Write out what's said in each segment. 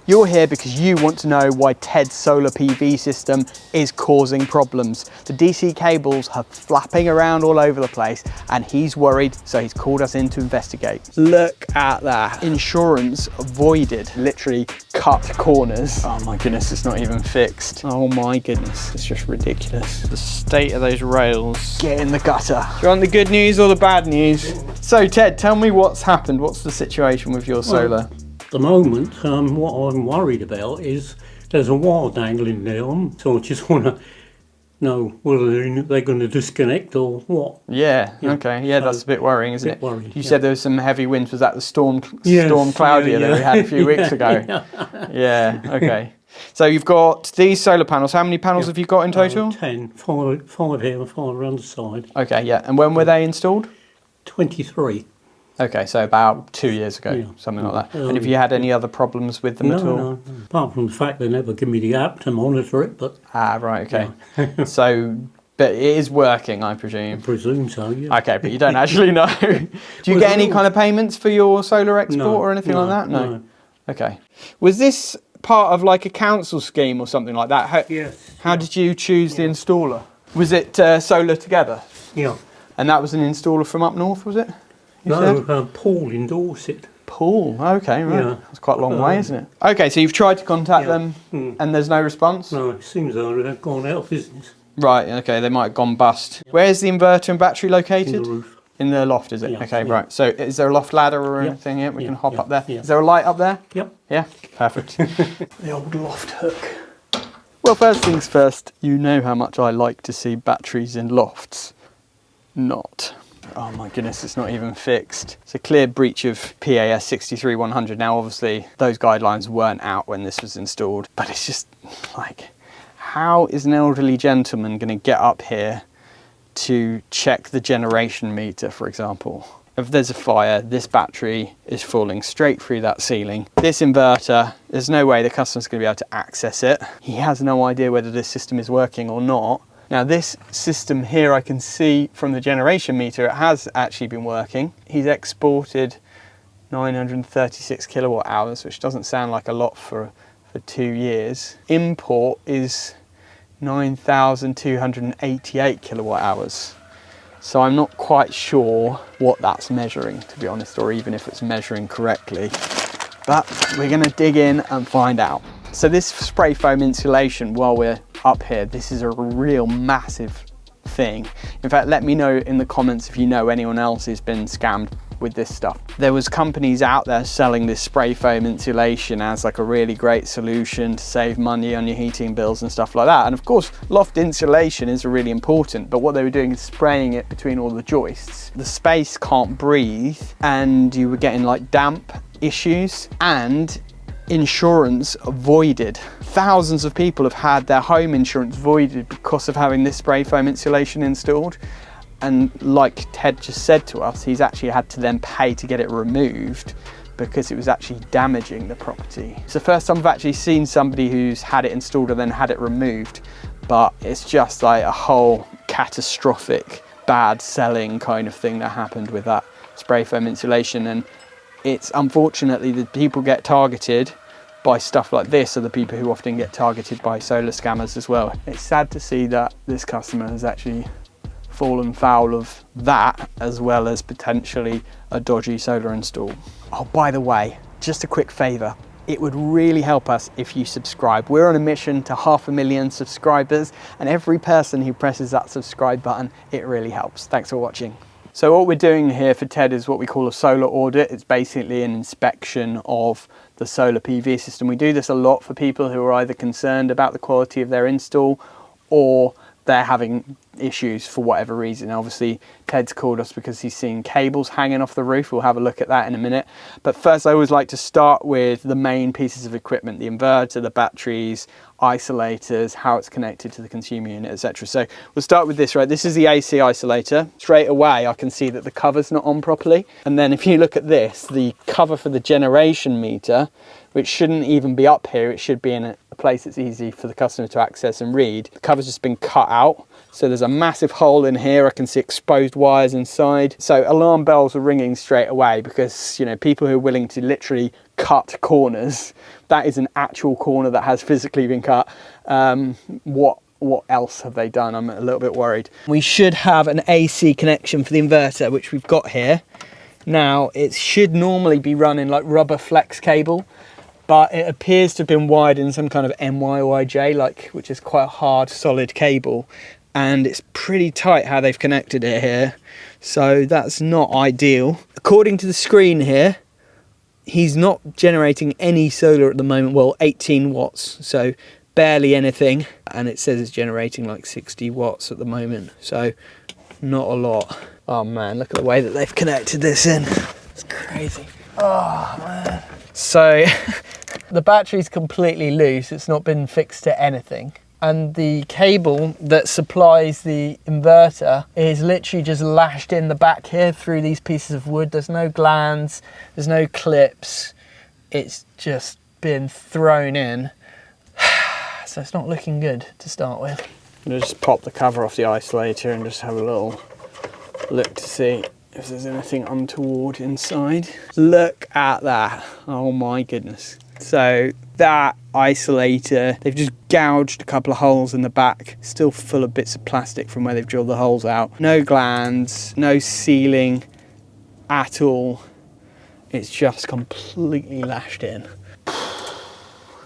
You're here because you want to know why Ted's solar PV system is causing problems. The DC cables are flapping around all over the place and he's worried, so he's called us in to investigate. Look at that. Insurance voided. Literally cut corners. Oh my goodness, it's not even fixed. Oh my goodness, it's just ridiculous. The state of those rails. Get in the gutter. Do you want the good news or the bad news? So Ted, tell me what's happened. What's the situation with your solar? At the moment, what I'm worried about is there's a wire dangling down, so I just want to know whether they're going to disconnect or what. Yeah, okay, yeah, that's a bit worrying, isn't it? Worried, you said there was some heavy winds. Was that the storm Claudia that we had a few weeks ago? Yeah, okay. So you've got these solar panels. How many panels have you got in total? 10, five here and 5 around the side. Okay, yeah, and when were they installed? 23. Okay, so about 2 years ago, something like that. And have you had any other problems with them at all? No, apart from the fact they never give me the app to monitor it, but... Ah, right, okay. So, but it is working, I presume? I presume so, yeah. Okay, but you don't actually know. Do you get any kind of payments for your solar export or anything like that? No. Okay. Was this part of like a council scheme or something like that? Yes. How did you choose the installer? Was it Solar Together? Yeah. And that was an installer from up north, was it? No, Paul in Dorset. Paul, okay, right. Yeah. That's quite a long way, isn't it? Okay, so you've tried to contact them and there's no response? No, it seems though they've gone out of business. Right, okay, they might have gone bust. Where's the inverter and battery located? In the roof. In the loft, is it? Yeah, okay, right. So is there a loft ladder or anything here? We can hop up there. Yeah. Is there a light up there? Yep. Yeah, perfect. The old loft hook. Well, first things first, you know how much I like to see batteries in lofts. Not. Oh my goodness, it's not even fixed. It's a clear breach of PAS 63100. Now, obviously, those guidelines weren't out when this was installed, but it's just like, how is an elderly gentleman going to get up here to check the generation meter, for example? If there's a fire, this battery is falling straight through that ceiling. This inverter, there's no way the customer's going to be able to access it. He has no idea whether this system is working or not. Now this system here, I can see from the generation meter, it has actually been working. He's exported 936 kilowatt hours, which doesn't sound like a lot for 2 years. Import is 9,288 kilowatt hours. So I'm not quite sure what that's measuring, to be honest, or even if it's measuring correctly. But we're gonna dig in and find out. So this spray foam insulation, while we're up here, this is a real massive thing. In fact, let me know in the comments if you know anyone else who's been scammed with this stuff. There was companies out there selling this spray foam insulation as like a really great solution to save money on your heating bills and stuff like that. And of course, loft insulation is really important, but what they were doing is spraying it between all the joists. The space can't breathe and you were getting like damp issues and insurance voided. Thousands of people have had their home insurance voided because of having this spray foam insulation installed. And like Ted just said to us, he's actually had to then pay to get it removed because it was actually damaging the property. It's the first time I've actually seen somebody who's had it installed and then had it removed, but it's just like a whole catastrophic bad selling kind of thing that happened with that spray foam insulation. And it's unfortunately the people get targeted by stuff like this are the people who often get targeted by solar scammers as well. It's sad to see that this customer has actually fallen foul of that, as well as potentially a dodgy solar install. Oh, by the way, just a quick favor. It would really help us if you subscribe. We're on a mission to 500,000 subscribers, and every person who presses that subscribe button, it really helps. Thanks for watching. So what we're doing here for Ted is what we call a solar audit. It's basically an inspection of the solar PV system. We do this a lot for people who are either concerned about the quality of their install or they're having issues for whatever reason. Obviously, Ted's called us because he's seen cables hanging off the roof. We'll have a look at that in a minute. But first, I always like to start with the main pieces of equipment, the inverter, the batteries, isolators, how it's connected to the consumer unit, etc. So we'll start with this, right? This is the AC isolator. Straight away, I can see that the cover's not on properly. And then if you look at this, the cover for the generation meter, which shouldn't even be up here, it should be in a place that's easy for the customer to access and read. The cover's just been cut out. So there's a massive hole in here. I can see exposed wires inside. So alarm bells are ringing straight away because, you know, people who are willing to literally cut corners. That is an actual corner that has physically been cut. What else have they done? I'm a little bit worried. We should have an AC connection for the inverter, which we've got here. Now, it should normally be running like rubber flex cable, but it appears to have been wired in some kind of NYYJ, which is quite a hard, solid cable. And it's pretty tight how they've connected it here. So that's not ideal. According to the screen here, he's not generating any solar at the moment. Well, 18 watts, so barely anything. And it says it's generating like 60 watts at the moment. So not a lot. Oh man, look at the way that they've connected this in. It's crazy. Oh man. So the battery's completely loose. It's not been fixed to anything. And the cable that supplies the inverter is literally just lashed in the back here through these pieces of wood. There's no glands, there's no clips. It's just been thrown in. So it's not looking good to start with. I'm gonna just pop the cover off the isolator and just have a little look to see if there's anything untoward inside. Look at that. Oh my goodness. So that isolator, they've just gouged a couple of holes in the back, still full of bits of plastic from where they've drilled the holes out. No glands, no sealing at all. It's just completely lashed in.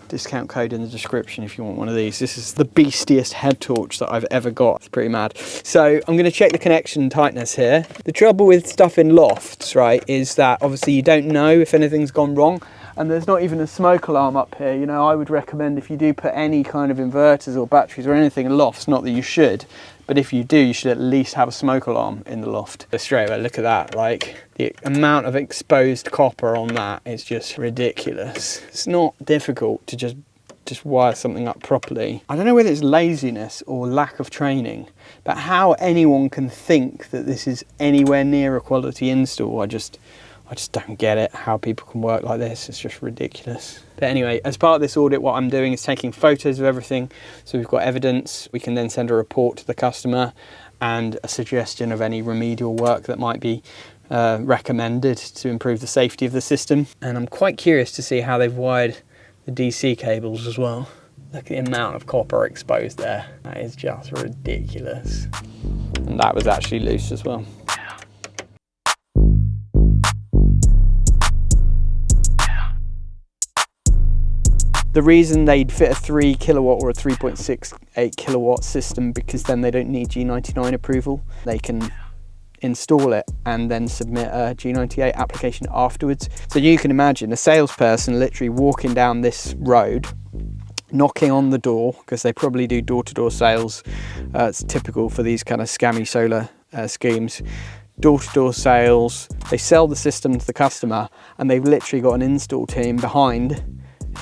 Discount code in the description if you want one of these. This is the beastiest head torch that I've ever got. It's pretty mad. So I'm going to check the connection tightness here. The trouble with stuff in lofts, right, is that obviously you don't know if anything's gone wrong. And there's not even a smoke alarm up here. You know, I would recommend if you do put any kind of inverters or batteries or anything in lofts, not that you should, but if you do, you should at least have a smoke alarm in the loft. So straight away, look at that. Like, the amount of exposed copper on that is just ridiculous. It's not difficult to just wire something up properly. I don't know whether it's laziness or lack of training, but how anyone can think that this is anywhere near a quality install, I just don't get it, how people can work like this. It's just ridiculous. But anyway, as part of this audit, what I'm doing is taking photos of everything. So we've got evidence. We can then send a report to the customer and a suggestion of any remedial work that might be recommended to improve the safety of the system. And I'm quite curious to see how they've wired the DC cables as well. Look at the amount of copper exposed there. That is just ridiculous. And that was actually loose as well. The reason they'd fit a 3 kilowatt or a 3.68 kilowatt system, because then they don't need G99 approval. They can install it and then submit a G98 application afterwards. So you can imagine a salesperson literally walking down this road, knocking on the door, because they probably do door-to-door sales. It's typical for these kind of scammy solar schemes. Door-to-door sales, they sell the system to the customer, and they've literally got an install team behind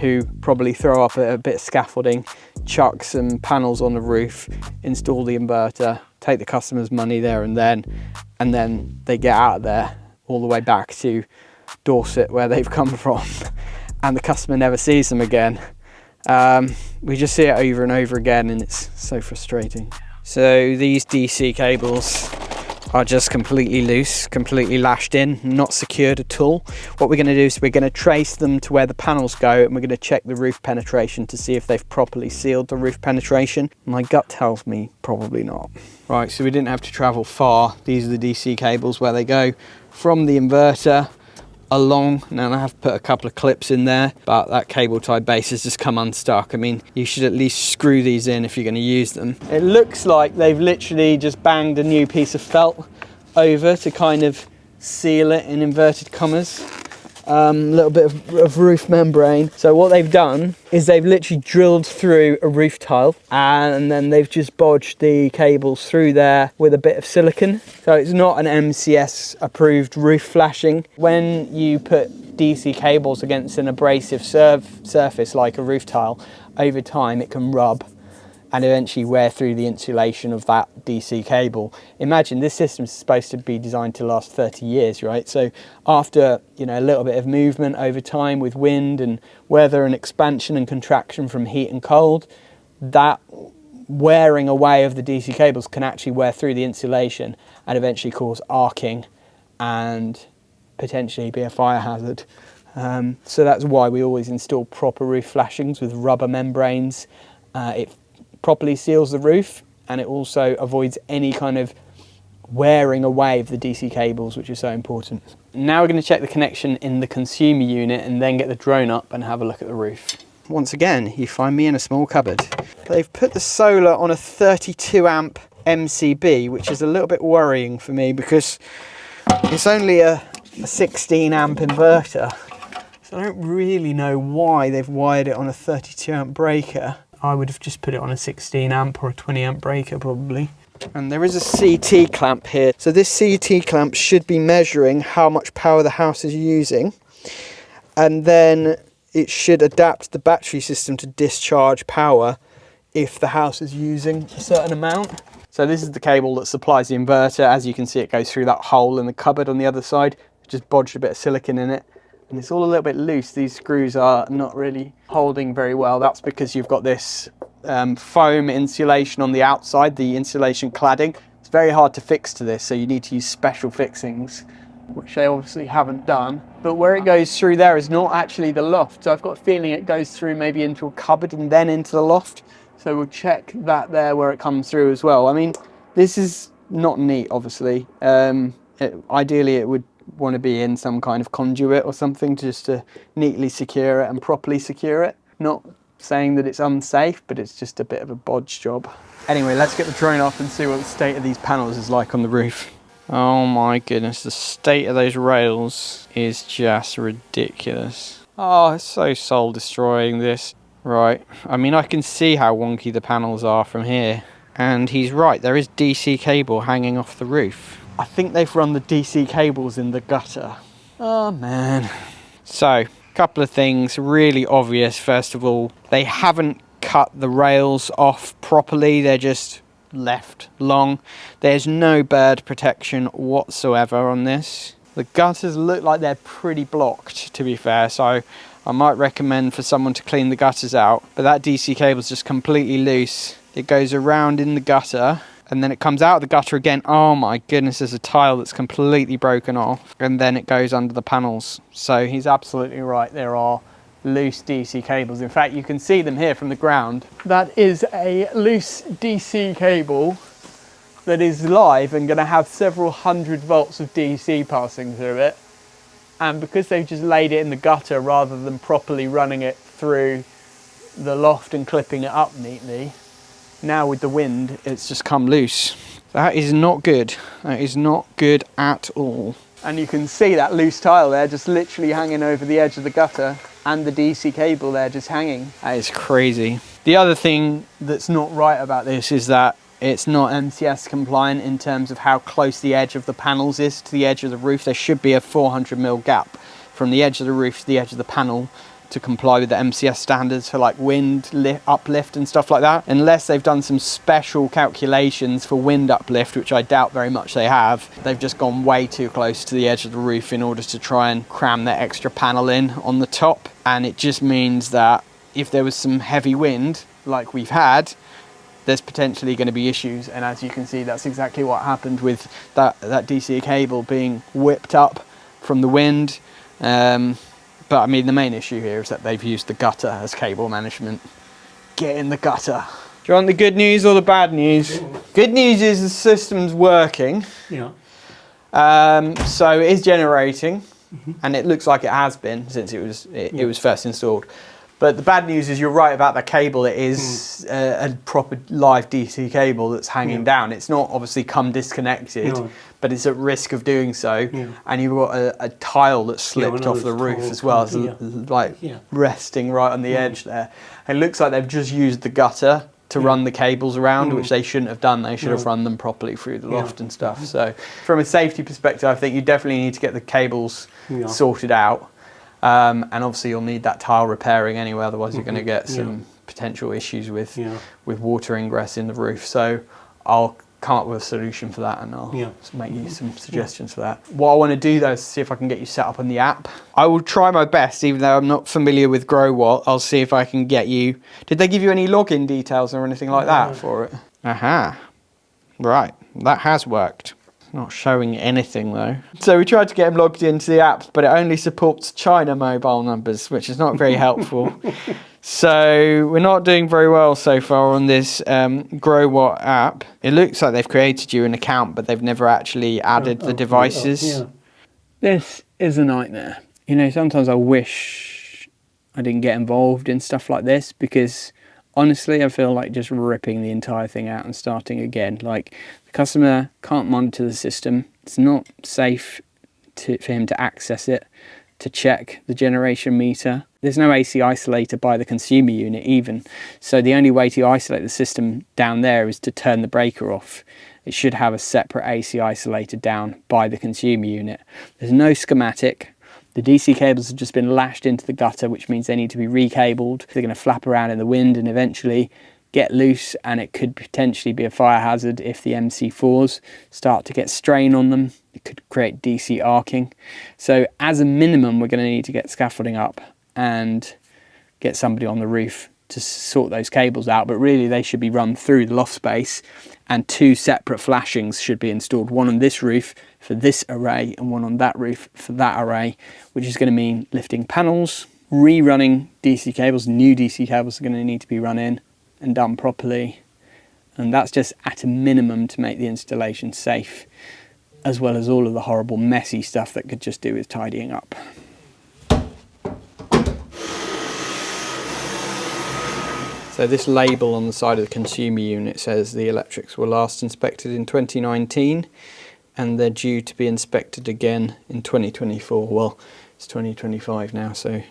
who probably throw up a bit of scaffolding, chuck some panels on the roof, install the inverter, take the customer's money there and then they get out of there all the way back to Dorset where they've come from, and the customer never sees them again. We just see it over and over again, and it's so frustrating. So these DC cables are just completely loose, completely lashed in, not secured at all. What we're going to do is we're going to trace them to where the panels go, and we're going to check the roof penetration to see if they've properly sealed the roof penetration. My gut tells me probably not. Right, so we didn't have to travel far. These are the DC cables where they go from the inverter along. Now I have put a couple of clips in there, but that cable tie base has just come unstuck. I mean, you should at least screw these in if you're going to use them. It looks like they've literally just banged a new piece of felt over to kind of seal it in inverted commas. A little bit of roof membrane. So what they've done is they've literally drilled through a roof tile, and then they've just bodged the cables through there with a bit of silicone. So it's not an MCS approved roof flashing. When you put DC cables against an abrasive surface like a roof tile, over time it can rub and eventually wear through the insulation of that DC cable. Imagine this system is supposed to be designed to last 30 years, right? So after, you know, a little bit of movement over time with wind and weather and expansion and contraction from heat and cold, that wearing away of the DC cables can actually wear through the insulation and eventually cause arcing and potentially be a fire hazard. So that's why we always install proper roof flashings with rubber membranes. It properly seals the roof, and it also avoids any kind of wearing away of the DC cables, which is so important. Now we're going to check the connection in the consumer unit and then get the drone up and have a look at the roof. Once again, you find me in a small cupboard. They've put the solar on a 32 amp MCB, which is a little bit worrying for me because it's only a 16 amp inverter. So I don't really know why they've wired it on a 32 amp breaker. I would have just put it on a 16 amp or a 20 amp breaker probably. And there is a CT clamp here. So this CT clamp should be measuring how much power the house is using. And then it should adapt the battery system to discharge power if the house is using a certain amount. So this is the cable that supplies the inverter. As you can see, it goes through that hole in the cupboard on the other side. Just bodged a bit of silicone in it. And it's all a little bit loose. These screws are not really holding very well. That's because you've got this foam insulation on the outside, the insulation cladding. It's very hard to fix to this, so you need to use special fixings, which they obviously haven't done. But where it goes through there is not actually the loft. So I've got a feeling it goes through maybe into a cupboard and then into the loft. So we'll check that there where it comes through as well. I mean, this is not neat, obviously. Ideally, it would want to be in some kind of conduit or something just to neatly secure it and properly secure it. Not saying that it's unsafe, but it's just a bit of a bodge job. Anyway, let's get the drone off and see what the state of these panels is like on the roof. Oh my goodness, the state of those rails is just ridiculous. Oh, it's so soul destroying, this. Right, I mean, I can see how wonky the panels are from here. And he's right, there is DC cable hanging off the roof. I think they've run the DC cables in the gutter. Oh man. So, couple of things really obvious. First of all, they haven't cut the rails off properly. They're just left long. There's no bird protection whatsoever on this. The gutters look like they're pretty blocked, to be fair, so I might recommend for someone to clean the gutters out. But that DC cable is just completely loose. It goes around in the gutter and then it comes out of the gutter again. Oh my goodness, there's a tile that's completely broken off, and then it goes under the panels. So he's absolutely right, there are loose DC cables. In fact, you can see them here from the ground. That is a loose DC cable that is live and going to have several hundred volts of DC passing through it. And because they've just laid it in the gutter rather than properly running it through the loft and clipping it up neatly, now with the wind, it's just come loose. That is not good. That is not good at all. And you can see that loose tile there just literally hanging over the edge of the gutter, and the DC cable there just hanging. That is crazy. The other thing that's not right about this is that it's not MCS compliant in terms of how close the edge of the panels is to the edge of the roof. There should be a 400mm gap from the edge of the roof to the edge of the panel to comply with the MCS standards for like wind uplift and stuff like that. Unless they've done some special calculations for wind uplift, which I doubt very much they have. They've just gone way too close to the edge of the roof in order to try and cram that extra panel in on the top. And it just means that if there was some heavy wind like we've had, there's potentially going to be issues. And as you can see, that's exactly what happened with that DC cable being whipped up from the wind. But I mean, the main issue here is that they've used the gutter as cable management. Get in the gutter. Do you want the good news or the bad news? Good news is the system's working. Yeah. So it is generating, and it looks like it has been since it was first installed. But the bad news is you're right about the cable. It is a proper live DC cable that's hanging down. It's not obviously come disconnected, but it's at risk of doing so. And you've got a tile that's slipped off the roof as well, resting right on the edge there. It looks like they've just used the gutter to run the cables around, which they shouldn't have done. They should have run them properly through the loft and stuff. So from a safety perspective, I think you definitely need to get the cables sorted out. And obviously you'll need that tile repairing anyway, otherwise you're going to get some potential issues with water ingress in the roof. So I'll come up with a solution for that, and I'll make you some suggestions for that. What I want to do though is see if I can get you set up on the app. I will try my best, even though I'm not familiar with GrowWatt. I'll see if I can get you... Did they give you any login details or anything like that for it? Aha. Right, that has worked. Not showing anything though. So we tried to get him logged into the app, but it only supports China mobile numbers, which is not very helpful. So we're not doing very well so far on this 𝐴𝐻𝐻 app. It looks like they've created you an account, but they've never actually added the devices. Yeah. This is a nightmare. You know, sometimes I wish I didn't get involved in stuff like this, because honestly, I feel like just ripping the entire thing out and starting again. Like, the customer can't monitor the system. It's not safe for him to access it, to check the generation meter. There's no AC isolator by the consumer unit even. So the only way to isolate the system down there is to turn the breaker off. It should have a separate AC isolator down by the consumer unit. There's no schematic. The DC cables have just been lashed into the gutter, which means they need to be recabled. They're going to flap around in the wind and eventually get loose, and it could potentially be a fire hazard if the MC4s start to get strain on them. It could create DC arcing. So as a minimum, we're going to need to get scaffolding up and get somebody on the roof to sort those cables out, but really they should be run through the loft space, and 2 separate flashings should be installed, one on this roof for this array and one on that roof for that array, which is going to mean lifting panels, rerunning DC cables. New DC cables are going to need to be run in and done properly, and that's just at a minimum to make the installation safe, as well as all of the horrible messy stuff that could just do with tidying up. So this label on the side of the consumer unit says the electrics were last inspected in 2019 and they're due to be inspected again in 2024. Well, it's 2025 now, so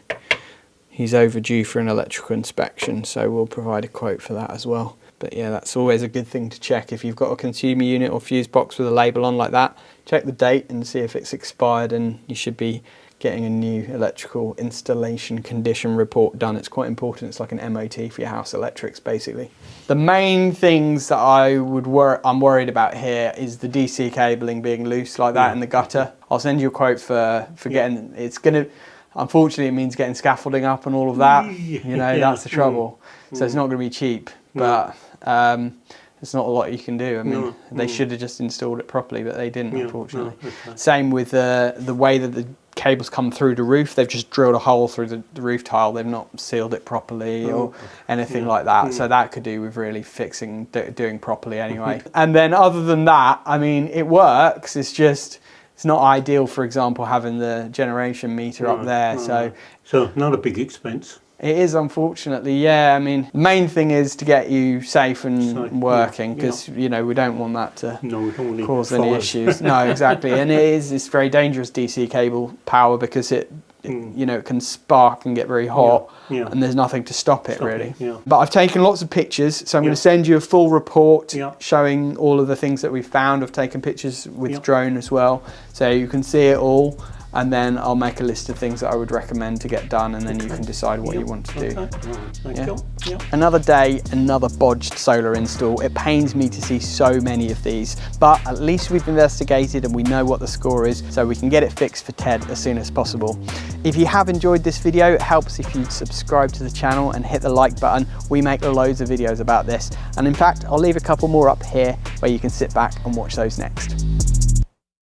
he's overdue for an electrical inspection, so we'll provide a quote for that as well. But yeah, that's always a good thing to check. If you've got a consumer unit or fuse box with a label on like that, check the date and see if it's expired, and you should be getting a new electrical installation condition report done. It's quite important. It's like an MOT for your house electrics, basically. The main things that I'm worried about here is the DC cabling being loose like that in the gutter. I'll send you a quote for getting, it's gonna, unfortunately it means getting scaffolding up and all of that. You know, that's the trouble. So it's not gonna be cheap, but there's not a lot you can do. I mean, they should have just installed it properly, but they didn't, unfortunately. Same with the way that the cables come through the roof. They've just drilled a hole through the roof tile. They've not sealed it properly or anything like that. So that could do with really fixing, doing properly anyway. And then other than that, I mean, it works. It's just, it's not ideal, for example, having the generation meter up there. So not a big expense. It is, unfortunately, yeah. I mean, the main thing is to get you safe and working, because you know, we don't want that to cause any issues. No, exactly. And it's very dangerous, DC cable power, because it you know, it can spark and get very hot, and there's nothing to stop it really. But I've taken lots of pictures, so I'm going to send you a full report showing all of the things that we've found. I've taken pictures with drone as well, so you can see it all. And then I'll make a list of things that I would recommend to get done, and then you can decide what you want to do. Another day, another bodged solar install. It pains me to see so many of these, but at least we've investigated and we know what the score is, so we can get it fixed for Ted as soon as possible. If you have enjoyed this video, it helps if you'd subscribe to the channel and hit the like button. We make loads of videos about this, and in fact, I'll leave a couple more up here where you can sit back and watch those next.